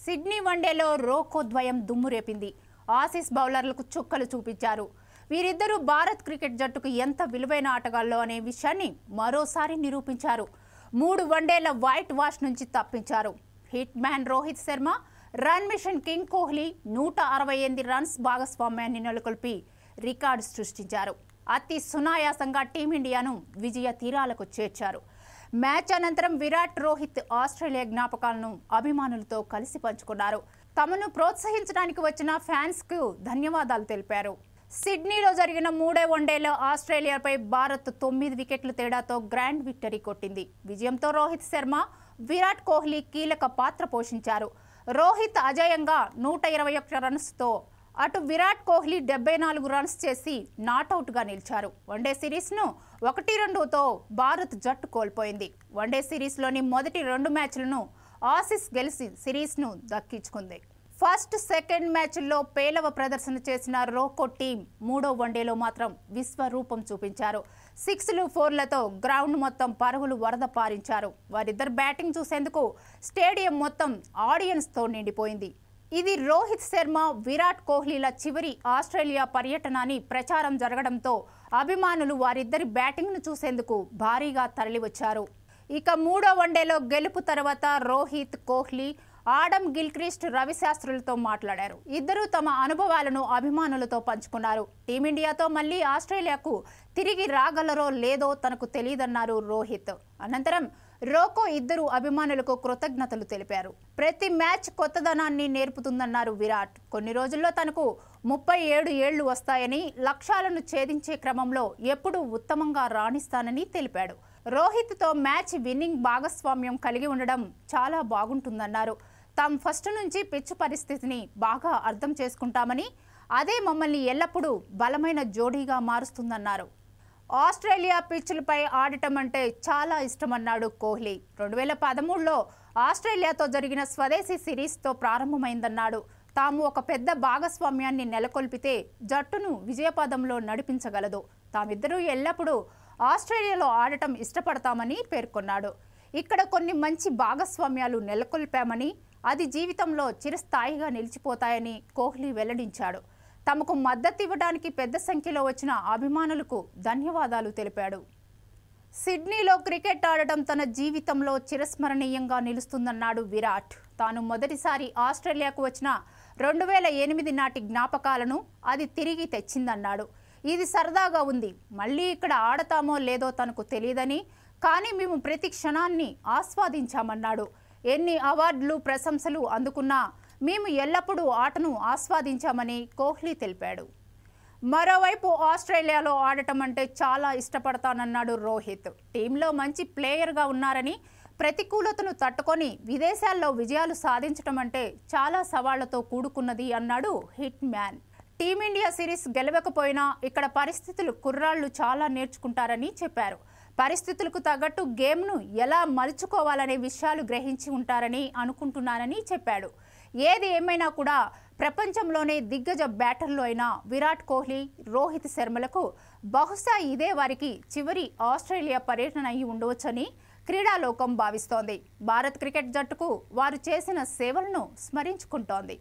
Sydney వన్డేలో రోకో ద్వయం దుమ్మురేపింది. Aussies బౌలర్లకు చుక్కలు చూపించారు. వీరిద్దరూ భారత్ క్రికెట్ జట్టుకు ఎంత విలువైన ఆటగాళ్లో అనే విషయాన్ని మరోసారి నిరూపించారు. 3 వన్డేల వైట్ వాష్ నుంచి తప్పించారు. Hit man Rohit Sharma, run machine king Kohli 168 runs భాగస్వామ్యాన్ని నెలకొల్పి రికార్డు సృష్టించారు. అతి సునాయాసంగా టీమిండియాను విజయ తీరాలకు చేర్చారు. మ్యాచ్ అనంతరం విరాట్, రోహిత్ ఆస్ట్రేలియా జ్ఞాపకాలను అభిమానులతో కలిసి పంచుకున్నారు. తమను ప్రోత్సహించడానికి వచ్చిన ఫ్యాన్స్ కు ధన్యవాదాలు తెలిపారు. సిడ్నీలో జరిగిన 3వ వన్డేలో ఆస్ట్రేలియాపై భారత్ 9 వికెట్ల తేడాతో గ్రాండ్ విక్టరీ కొట్టింది. విజయంతో రోహిత్ శర్మ, విరాట్ కోహ్లీ కీలక పాత్ర పోషించారు. రోహిత్ అజేయంగా 121 రన్స్తో, అటు విరాట్ కోహ్లీ 74 రన్స్ చేసి నాటౌట్గా నిలిచారు. వన్డే సిరీస్ను 1-2తో భారత్ జట్టు కోల్పోయింది. వన్డే సిరీస్లోని మొదటి 2 మ్యాచ్లను ఆసీస్ గెలిచి సిరీస్ను దక్కించుకుంది. ఫస్ట్, సెకండ్ మ్యాచ్ల్లో పేలవ ప్రదర్శన చేసిన రోకో టీం 3వ వన్డేలో మాత్రం విశ్వరూపం చూపించారు. 6లు, 4లతో గ్రౌండ్ మొత్తం పరుగులు వరద పారించారు. వారిద్దరు బ్యాటింగ్ చూసేందుకు స్టేడియం మొత్తం ఆడియన్స్తో నిండిపోయింది. ఇది రోహిత్ శర్మ, విరాట్ కోహ్లీల చివరి ఆస్ట్రేలియా పర్యటన అని ప్రచారం జరగడంతో అభిమానులు వారిద్దరి బ్యాటింగ్ను చూసేందుకు భారీగా తరలివచ్చారు. ఇక 3వ వన్డేలో గెలుపు తర్వాత రోహిత్, కోహ్లీ ఆడమ్ గిల్క్రిస్ట్, రవిశాస్త్రులతో మాట్లాడారు. ఇద్దరూ తమ అనుభవాలను అభిమానులతో పంచుకున్నారు. టీమిండియాతో మళ్లీ ఆస్ట్రేలియాకు తిరిగి రాగలరో లేదో తనకు తెలియదన్నారు రోహిత్. అనంతరం రోకో ఇద్దరు అభిమానులకు కృతజ్ఞతలు తెలిపారు. ప్రతి మ్యాచ్ కొత్తదనాన్ని నేర్పుతుందన్నారు విరాట్. కొన్ని రోజుల్లో తనకు 37 ఏళ్లు వస్తాయని, లక్ష్యాలను ఛేదించే క్రమంలో ఎప్పుడూ ఉత్తమంగా రాణిస్తానని తెలిపాడు. రోహిత్తో మ్యాచ్ విన్నింగ్ భాగస్వామ్యం కలిగి ఉండడం చాలా బాగుంటుందన్నారు. తాము ఫస్ట్ నుంచి పిచ్ పరిస్థితిని బాగా అర్థం చేసుకుంటామని, అదే మమ్మల్ని ఎల్లప్పుడూ బలమైన జోడీగా మారుస్తుందన్నారు. ఆస్ట్రేలియా పిచ్లపై ఆడటం అంటే చాలా ఇష్టమన్నాడు కోహ్లీ. 2013లో ఆస్ట్రేలియాతో జరిగిన స్వదేశీ సిరీస్తో ప్రారంభమైందన్నాడు. తాము ఒక పెద్ద భాగస్వామ్యాన్ని నెలకొల్పితే జట్టును విజయపదంలో నడిపించగలదు. తామిద్దరూ ఎల్లప్పుడూ ఆస్ట్రేలియాలో ఆడటం ఇష్టపడతామని పేర్కొన్నాడు. ఇక్కడ కొన్ని మంచి భాగస్వామ్యాలు నెలకొల్పామని, అది జీవితంలో చిరస్థాయిగా నిలిచిపోతాయని కోహ్లీ వెల్లడించాడు. తమకు మద్దతు ఇవ్వడానికి పెద్ద సంఖ్యలో వచ్చిన అభిమానులకు ధన్యవాదాలు తెలిపాడు. సిడ్నీలో క్రికెట్ ఆడటం తన జీవితంలో చిరస్మరణీయంగా నిలుస్తుందన్నాడు విరాట్. తాను మొదటిసారి ఆస్ట్రేలియాకు వచ్చిన 2008 నాటి జ్ఞాపకాలను అది తిరిగి తెచ్చిందన్నాడు. ఇది సరదాగా ఉంది. మళ్ళీ ఇక్కడ ఆడతామో లేదో తనకు తెలియదని, కానీ మేము ప్రతి క్షణాన్ని ఆస్వాదించామన్నాడు. ఎన్ని అవార్డులు, ప్రశంసలు అందుకున్నా మేము ఎల్లప్పుడూ ఆటను ఆస్వాదించామని కోహ్లీ తెలిపాడు. మరోవైపు ఆస్ట్రేలియాలో ఆడటం అంటే చాలా ఇష్టపడతానన్నాడు రోహిత్. టీంలో మంచి ప్లేయర్గా ఉన్నారని, ప్రతికూలతను తట్టుకొని విదేశాల్లో విజయాలు సాధించడం అంటే చాలా సవాళ్లతో కూడుకున్నది అన్నాడు హిట్ మ్యాన్. టీమిండియా సిరీస్ గెలవకపోయినా ఇక్కడ పరిస్థితులు కుర్రాళ్లు చాలా నేర్చుకుంటారని చెప్పారు. పరిస్థితులకు తగ్గట్టు గేమ్ను ఎలా మలుచుకోవాలనే విషయాలు గ్రహించి ఉంటారని అనుకుంటున్నానని చెప్పాడు. ఏది ఏమైనా కూడా ప్రపంచంలోనే దిగ్గజ బ్యాటర్లు అయిన విరాట్ కోహ్లీ, రోహిత్ శర్మలకు బహుశా ఇదే వారికి చివరి ఆస్ట్రేలియా పర్యటన అయి ఉండవచ్చని క్రీడాలోకం భావిస్తోంది. భారత్ క్రికెట్ జట్టుకు వారు చేసిన సేవలను స్మరించుకుంటోంది.